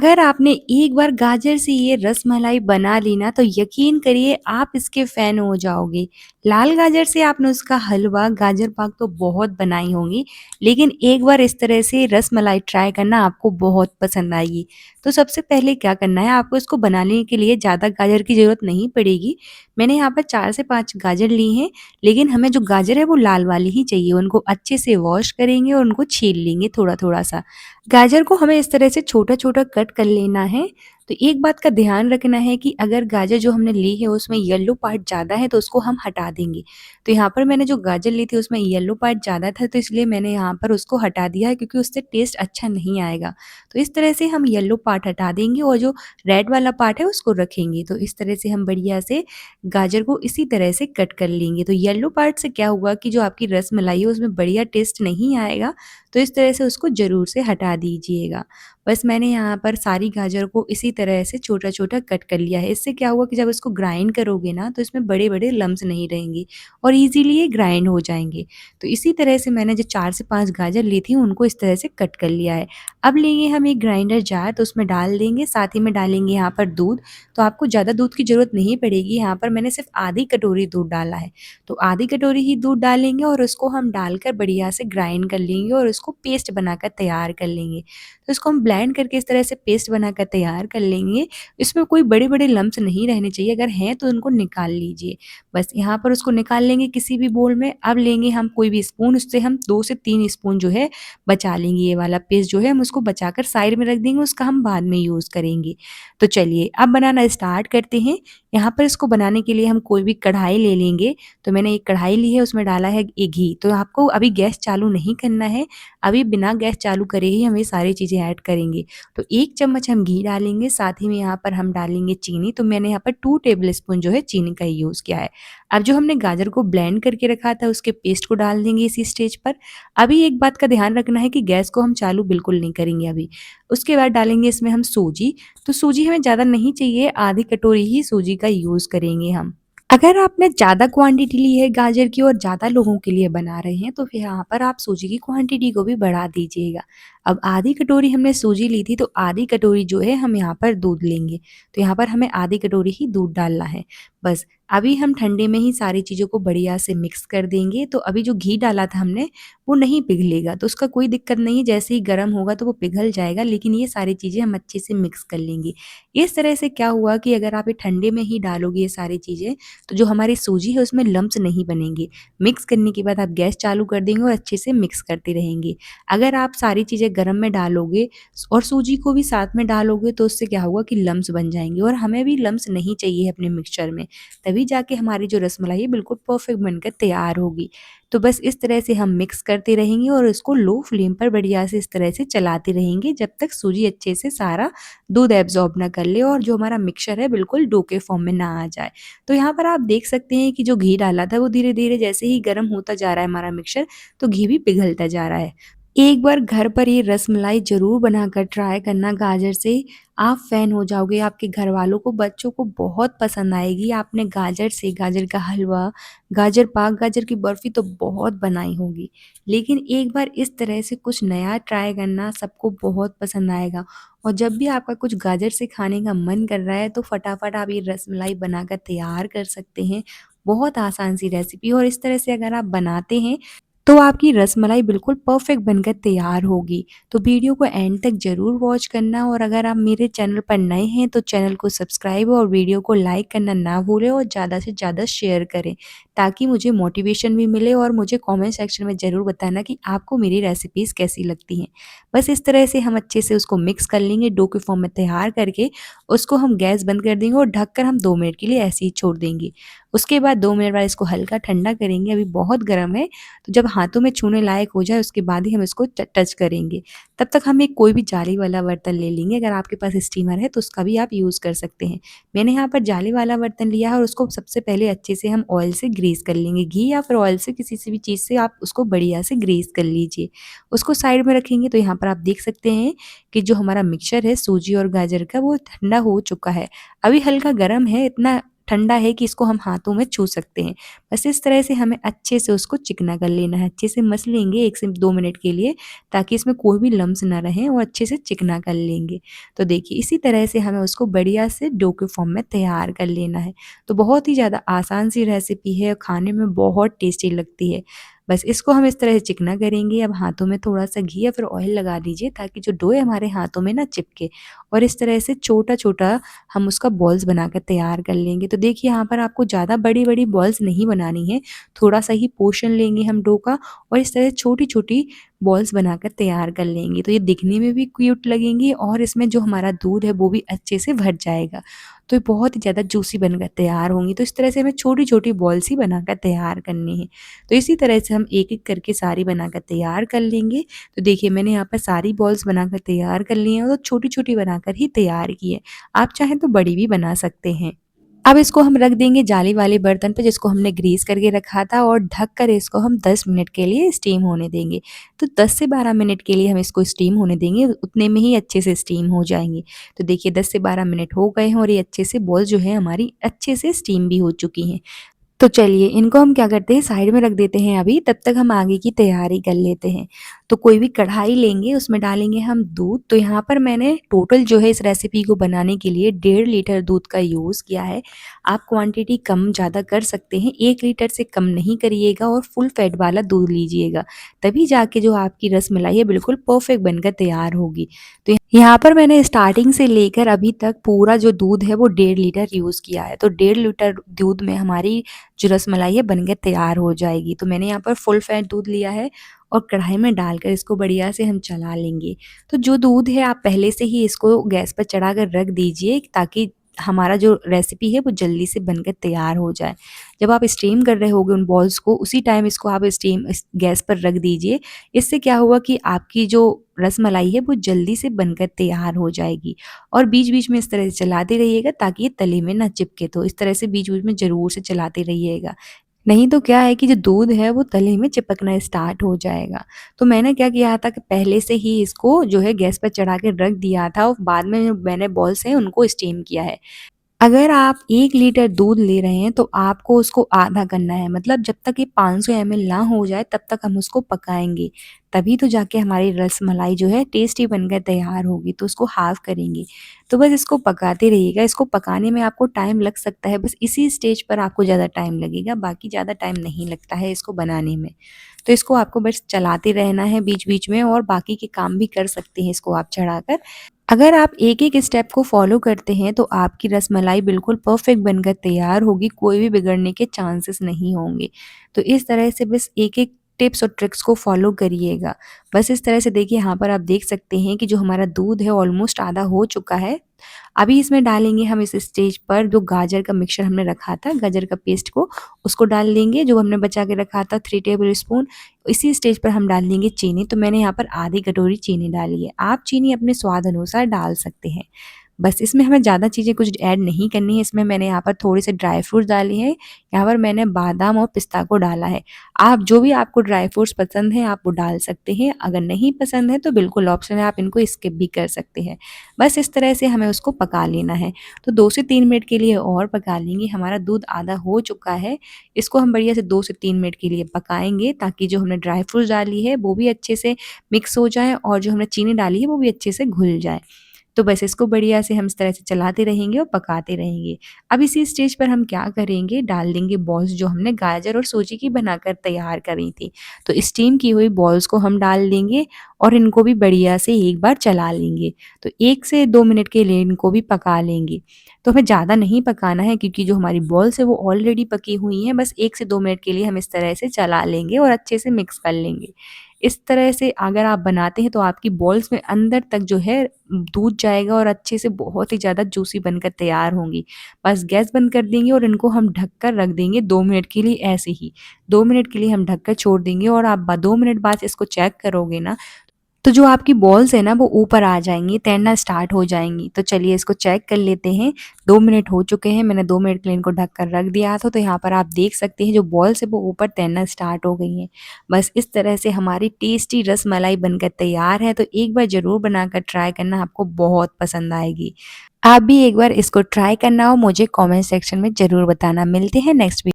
अगर आपने एक बार गाजर से ये रसमलाई बना ली ना तो यकीन करिए आप इसके फ़ैन हो जाओगे। लाल गाजर से आपने उसका हलवा, गाजर पाक तो बहुत बनाई होंगी, लेकिन एक बार इस तरह से रसमलाई ट्राई करना आपको बहुत पसंद आएगी। तो सबसे पहले क्या करना है, आपको इसको बनाने के लिए ज़्यादा गाजर की ज़रूरत नहीं पड़ेगी। मैंने यहाँ पर 4 से 5 गाजर ली हैं, लेकिन हमें जो गाजर है वो लाल वाली ही चाहिए। उनको अच्छे से वॉश करेंगे और उनको छील लेंगे थोड़ा-थोड़ा सा। गाजर को हमें इस तरह से छोटा-छोटा कट कर लेना है। तो एक बात का ध्यान रखना है कि अगर गाजर जो हमने ली है उसमें येलो पार्ट ज़्यादा है तो उसको हम हटा देंगे। तो यहाँ पर मैंने जो गाजर ली थी उसमें येलो पार्ट ज़्यादा था तो इसलिए मैंने यहाँ पर उसको हटा दिया है क्योंकि उससे टेस्ट अच्छा नहीं आएगा। तो इस तरह से हम येलो पार्ट हटा देंगे और जो रेड वाला पार्ट है उसको रखेंगे। तो इस तरह से हम बढ़िया से गाजर को इसी तरह से कट कर लेंगे। तो येलो पार्ट से क्या होगा कि जो आपकी रसमलाई है उसमें बढ़िया टेस्ट नहीं आएगा। तो इस तरह से उसको ज़रूर से हटा दीजिएगा। बस मैंने यहाँ पर सारी गाजर को इसी तरह से छोटा-छोटा कट कर लिया है। इससे क्या होगा कि जब इसको ग्राइंड करोगे ना तो इसमें बड़े-बड़े लम्प्स नहीं रहेंगे और ईज़िली ये ग्राइंड हो जाएँगे। तो इसी तरह से मैंने जो 4 से 5 गाजर ली थी उनको इस तरह से कट कर लिया है। अब लेंगे हम एक ग्राइंडर जार तो उसमें डाल देंगे, साथ ही में डालेंगे यहाँ पर दूध। तो आपको ज़्यादा दूध की ज़रूरत नहीं पड़ेगी, यहाँ पर मैंने सिर्फ़ आधी कटोरी दूध डाला है। तो आधी कटोरी ही दूध डालेंगे और उसको हम डालकर बढ़िया से ग्राइंड कर लेंगे और उसको पेस्ट बनाकर तैयार कर लेंगे। तो इसको हम ब्लेंड करके इस तरह से पेस्ट बनाकर तैयार कर लेंगे। इसमें कोई बड़े-बड़े लम्प्स नहीं रहने चाहिए, अगर हैं तो उनको निकाल लीजिए। बस यहाँ पर उसको निकाल लेंगे किसी भी बोल में। अब लेंगे हम कोई भी स्पून, उससे हम 2 से 3 स्पून जो है बचा लेंगे। ये वाला पेस्ट जो है हम उसको बचाकर साइड में रख देंगे, उसका हम बाद में यूज़ करेंगे। तो चलिए अब बनाना स्टार्ट करते हैं। यहाँ पर इसको बनाने के लिए हम कोई भी कढ़ाई ले लेंगे। तो मैंने एक कढ़ाई ली है, उसमें डाला है घी। तो आपको अभी गैस चालू नहीं करना है, अभी बिना गैस चालू करे ही हम ये सारी चीज़ें ऐड करेंगे। तो 1 चम्मच हम घी डालेंगे, साथ ही में यहाँ पर हम डालेंगे चीनी। तो मैंने यहाँ पर 2 टेबल स्पून जो है चीनी का यूज़ किया है। अब जो हमने गाजर को ब्लेंड करके रखा था उसके पेस्ट को डाल देंगे इसी स्टेज पर। अभी एक बात का ध्यान रखना है कि गैस को हम चालू बिल्कुल नहीं करेंगे अभी। उसके बाद डालेंगे इसमें हम सूजी। तो सूजी हमें ज़्यादा नहीं चाहिए, आधी कटोरी ही सूजी का यूज़ करेंगे हम। अगर आपने ज़्यादा क्वांटिटी ली है गाजर की और ज़्यादा लोगों के लिए बना रहे हैं तो फिर यहाँ पर आप सूजी की क्वांटिटी को भी बढ़ा दीजिएगा। अब आधी कटोरी हमने सूजी ली थी तो आधी कटोरी जो है हम यहाँ पर दूध लेंगे। तो यहाँ पर हमें आधी कटोरी ही दूध डालना है। बस अभी हम ठंडे में ही सारी चीज़ों को बढ़िया से मिक्स कर देंगे। तो अभी जो घी डाला था हमने वो नहीं पिघलेगा, तो उसका कोई दिक्कत नहीं है, जैसे ही गर्म होगा तो वो पिघल जाएगा, लेकिन ये सारी चीज़ें हम अच्छे से मिक्स कर लेंगे। इस तरह से क्या हुआ कि अगर आप ये ठंडे में ही डालोगे ये सारी चीज़ें तो जो हमारी सूजी है उसमें लम्प्स नहीं बनेंगे। मिक्स करने के बाद आप गैस चालू कर देंगे और अच्छे से मिक्स करते रहेंगे। अगर आप सारी चीज़ें गरम में डालोगे और सूजी को भी साथ में डालोगे तो उससे क्या होगा कि लम्प्स बन जाएँगे और हमें भी लम्प्स नहीं चाहिए अपने मिक्सचर में। तभी जाके हमारी जो रसमलाई है बिल्कुल परफेक्ट बनकर तैयार होगी। तो बस इस तरह से हम मिक्स करते रहेंगे और इसको लो फ्लेम पर बढ़िया से इस तरह से चलाते रहेंगे जब तक सूजी अच्छे से सारा दूध एब्ज़ॉर्ब ना कर ले और जो हमारा मिक्सचर है बिल्कुल डो के फॉर्म में ना आ जाए। तो यहाँ पर आप देख सकते हैं कि जो घी डाला था वो धीरे-धीरे जैसे ही गर्म होता जा रहा है हमारा मिक्सचर, तो घी भी पिघलता जा रहा है। एक बार घर पर ये रसमलाई ज़रूर बनाकर ट्राई करना गाजर से, आप फ़ैन हो जाओगे, आपके घरवालों को, बच्चों को बहुत पसंद आएगी। आपने गाजर से गाजर का हलवा, गाजर पाक, गाजर की बर्फ़ी तो बहुत बनाई होगी, लेकिन एक बार इस तरह से कुछ नया ट्राई करना सबको बहुत पसंद आएगा। और जब भी आपका कुछ गाजर से खाने का मन कर रहा है तो फटाफट आप ये रसमलाई बनाकर तैयार कर सकते हैं। बहुत आसान सी रेसिपी और इस तरह से अगर आप बनाते हैं तो आपकी रसमलाई बिल्कुल परफेक्ट बनकर तैयार होगी। तो वीडियो को एंड तक ज़रूर वॉच करना और अगर आप मेरे चैनल पर नए हैं तो चैनल को सब्सक्राइब और वीडियो को लाइक करना ना भूलें और ज़्यादा से ज़्यादा शेयर करें, ताकि मुझे मोटिवेशन भी मिले और मुझे कमेंट सेक्शन में ज़रूर बताना कि आपको मेरी रेसिपीज़ कैसी लगती हैं। बस इस तरह से हम अच्छे से उसको मिक्स कर लेंगे डो के फॉर्म में तैयार करके, उसको हम गैस बंद कर देंगे और ढककर हम 2 मिनट के लिए ऐसे ही छोड़ देंगे। उसके बाद 2 मिनट बाद इसको हल्का ठंडा करेंगे, अभी बहुत गर्म है, तो जब हाथों में छूने लायक हो जाए उसके बाद ही हम इसको टच करेंगे। तब तक हम एक कोई भी जाली वाला बर्तन ले लेंगे, अगर आपके पास स्टीमर है तो उसका भी आप यूज़ कर सकते हैं। मैंने यहाँ पर जाली वाला बर्तन लिया है और उसको सबसे पहले अच्छे से हम ऑयल से ग्रीस कर लेंगे। घी या फिर ऑयल से किसी से भी चीज़ से आप उसको बढ़िया से ग्रीस कर लीजिए। उसको साइड में रखेंगे तो यहाँ पर आप देख सकते हैं कि जो हमारा मिक्सचर है सूजी और गाजर का वो ठंडा हो चुका है। अभी हल्का गर्म है, इतना ठंडा है कि इसको हम हाथों में छू सकते हैं। बस इस तरह से हमें अच्छे से उसको चिकना कर लेना है, अच्छे से मस लेंगे 1 से 2 मिनट के लिए ताकि इसमें कोई भी लम्स ना रहें और अच्छे से चिकना कर लेंगे। तो देखिए इसी तरह से हमें उसको बढ़िया से डो के फॉर्म में तैयार कर लेना है। तो बहुत ही ज़्यादा आसान सी रेसिपी है और खाने में बहुत टेस्टी लगती है। बस इसको हम इस तरह से चिकना करेंगे। अब हाथों में थोड़ा-सा घी या फिर ऑयल लगा दीजिए ताकि जो डो है हमारे हाथों में ना चिपके और इस तरह से छोटा-छोटा हम उसका बॉल्स बनाकर तैयार कर लेंगे। तो देखिए यहाँ पर आपको ज़्यादा बड़ी-बड़ी बॉल्स नहीं बनानी है, थोड़ा-सा ही पोर्शन लेंगे हम डो का और इस तरह छोटी-छोटी बॉल्स बनाकर तैयार कर लेंगे। तो ये दिखने में भी क्यूट लगेंगी और इसमें जो हमारा दूध है वो भी अच्छे से भर जाएगा। तो ये बहुत ही ज़्यादा जूसी बनकर तैयार होंगी। तो इस तरह से हमें छोटी-छोटी बॉल्स ही बनाकर तैयार करनी है। तो इसी तरह से हम एक-एक करके सारी बनाकर तैयार कर लेंगे। तो देखिए मैंने यहाँ पर सारी बॉल्स बनाकर तैयार कर ली हैं और छोटी-छोटी बनाकर ही तैयार की है। आप चाहें तो बड़ी भी बना सकते हैं। अब इसको हम रख देंगे जाली वाले बर्तन पे जिसको हमने ग्रीस करके रखा था और ढक कर इसको हम 10 मिनट के लिए स्टीम होने देंगे। तो 10 से 12 मिनट के लिए हम इसको स्टीम होने देंगे, उतने में ही अच्छे से स्टीम हो जाएँगी। तो देखिए 10 से 12 मिनट हो गए हैं और ये अच्छे से बॉल्स जो है हमारी अच्छे से स्टीम भी हो चुकी हैं। तो चलिए इनको हम क्या करते हैं साइड में रख देते हैं अभी, तब तक हम आगे की तैयारी कर लेते हैं। तो कोई भी कढ़ाई लेंगे उसमें डालेंगे हम दूध। तो यहाँ पर मैंने टोटल जो है इस रेसिपी को बनाने के लिए 1.5 लीटर दूध का यूज़ किया है। आप क्वांटिटी कम ज़्यादा कर सकते हैं, 1 लीटर से कम नहीं करिएगा और फुल फैट वाला दूध लीजिएगा। तभी जाके जो आपकी रसमलाई है बिल्कुल परफेक्ट बनकर तैयार होगी। तो यहाँ पर मैंने स्टार्टिंग से लेकर अभी तक पूरा जो दूध है वो 1.5 लीटर यूज़ किया है। तो 1.5 लीटर दूध में हमारी जो रसमलाई है बनकर तैयार हो जाएगी। तो मैंने यहाँ पर फुल फैट दूध लिया है और कढ़ाई में डालकर इसको बढ़िया से हम चला लेंगे। तो जो दूध है आप पहले से ही इसको गैस पर चढ़ा कर रख दीजिए ताकि हमारा जो रेसिपी है वो जल्दी से बनकर तैयार हो जाए। जब आप स्टीम कर रहे होगे उन बॉल्स को उसी टाइम इसको आप स्टीम इस गैस पर रख दीजिए। इससे क्या होगा कि आपकी जो रसमलाई है वो जल्दी से बनकर तैयार हो जाएगी और बीच-बीच में इस तरह से चलाते रहिएगा ताकि ये तले में ना चिपके। तो इस तरह से बीच-बीच में ज़रूर से चलाते रहिएगा। नहीं तो क्या है कि जो दूध है वो तले में चिपकना स्टार्ट हो जाएगा। तो मैंने क्या किया था कि पहले से ही इसको जो है गैस पर चढ़ा के रख दिया था और बाद में मैंने बॉल्स हैं उनको स्टीम किया है। अगर आप 1 लीटर दूध ले रहे हैं तो आपको उसको आधा करना है, मतलब जब तक ये 500 एमएल ना हो जाए तब तक हम उसको पकाएँगे। तभी तो जाके हमारी रसमलाई जो है टेस्टी बनकर तैयार होगी, तो उसको हाफ़ करेंगे। तो बस इसको पकाते रहिएगा, इसको पकाने में आपको टाइम लग सकता है, बस इसी स्टेज पर आपको ज़्यादा टाइम लगेगा, बाकी ज़्यादा टाइम नहीं लगता है इसको बनाने में। तो इसको आपको बस चलाते रहना है बीच-बीच में और बाकी के काम भी कर सकते हैं इसको आप चढ़ाकर। अगर आप एक-एक स्टेप को फ़ॉलो करते हैं तो आपकी रसमलाई बिल्कुल परफ़ेक्ट बनकर तैयार होगी, कोई भी बिगड़ने के चांसेस नहीं होंगे। तो इस तरह से बस एक-एक टिप्स और ट्रिक्स को फ़ॉलो करिएगा। बस इस तरह से देखिए यहाँ पर आप देख सकते हैं कि जो हमारा दूध है ऑलमोस्ट आधा हो चुका है। अभी इसमें डालेंगे हम इस स्टेज पर जो गाजर का मिक्सचर हमने रखा था, गाजर का पेस्ट को उसको डाल देंगे, जो हमने बचा के रखा था 3 टेबल स्पून। इसी स्टेज पर हम डाल देंगे चीनी, तो मैंने यहाँ पर आधी कटोरी चीनी डाली है। आप चीनी अपने स्वाद अनुसार डाल सकते हैं। बस इसमें हमें ज़्यादा चीज़ें कुछ ऐड नहीं करनी है, इसमें मैंने यहाँ पर थोड़े से ड्राई फ्रूट्स डाले हैं, यहाँ पर मैंने बादाम और पिस्ता को डाला है। आप जो भी आपको ड्राई फ्रूट्स पसंद हैं, आप वो डाल सकते हैं, अगर नहीं पसंद है तो बिल्कुल ऑप्शन है, आप इनको स्किप भी कर सकते हैं। बस इस तरह से हमें उसको पका लेना है। तो 2 से 3 मिनट के लिए और पका लेंगे, हमारा दूध आधा हो चुका है। इसको हम बढ़िया से 2 से 3 मिनट के लिए पकाएँगे ताकि जो हमने ड्राई फ्रूट्स डाली है, वो भी अच्छे से मिक्स हो जाएँ और जो हमने चीनी डाली है, वो भी अच्छे से घुल जाए। तो बस इसको बढ़िया से हम इस तरह से चलाते रहेंगे और पकाते रहेंगे। अब इसी स्टेज पर हम क्या करेंगे, डाल देंगे बॉल्स जो हमने गाजर और सूजी की बनाकर तैयार करी थी। तो स्टीम की हुई बॉल्स को हम डाल देंगे और इनको भी बढ़िया से एक बार चला लेंगे। तो 1 से 2 मिनट के लिए इनको भी पका लेंगे। तो हमें ज़्यादा नहीं पकाना है क्योंकि जो हमारी बॉल्स है वो ऑलरेडी पकी हुई हैं, बस 1 से 2 मिनट के लिए हम इस तरह से चला लेंगे और अच्छे से मिक्स कर लेंगे। इस तरह से अगर आप बनाते हैं तो आपकी बॉल्स में अंदर तक जो है दूध जाएगा और अच्छे से बहुत ही ज़्यादा जूसी बनकर तैयार होंगी। बस गैस बंद कर देंगे और इनको हम ढक कर रख देंगे 2 मिनट के लिए ऐसे ही। 2 मिनट के लिए हम ढक कर छोड़ देंगे और आप ब 2 मिनट बाद इसको चेक करोगे ना तो जो आपकी बॉल्स है ना वो ऊपर आ जाएँगी, तैरना स्टार्ट हो जाएँगी। तो चलिए इसको चेक कर लेते हैं। 2 मिनट हो चुके हैं, मैंने 2 मिनट के लिए इनको ढक कर रख दिया था। तो यहाँ पर आप देख सकते हैं जो बॉल्स है वो ऊपर तैरना स्टार्ट हो गई हैं। बस इस तरह से हमारी टेस्टी रसमलाई बनकर तैयार है। तो एक बार ज़रूर बनाकर ट्राई करना, आपको बहुत पसंद आएगी। आप भी एक बार इसको ट्राई करना और मुझे कमेंट सेक्शन में ज़रूर बताना। मिलते हैं नेक्स्ट वी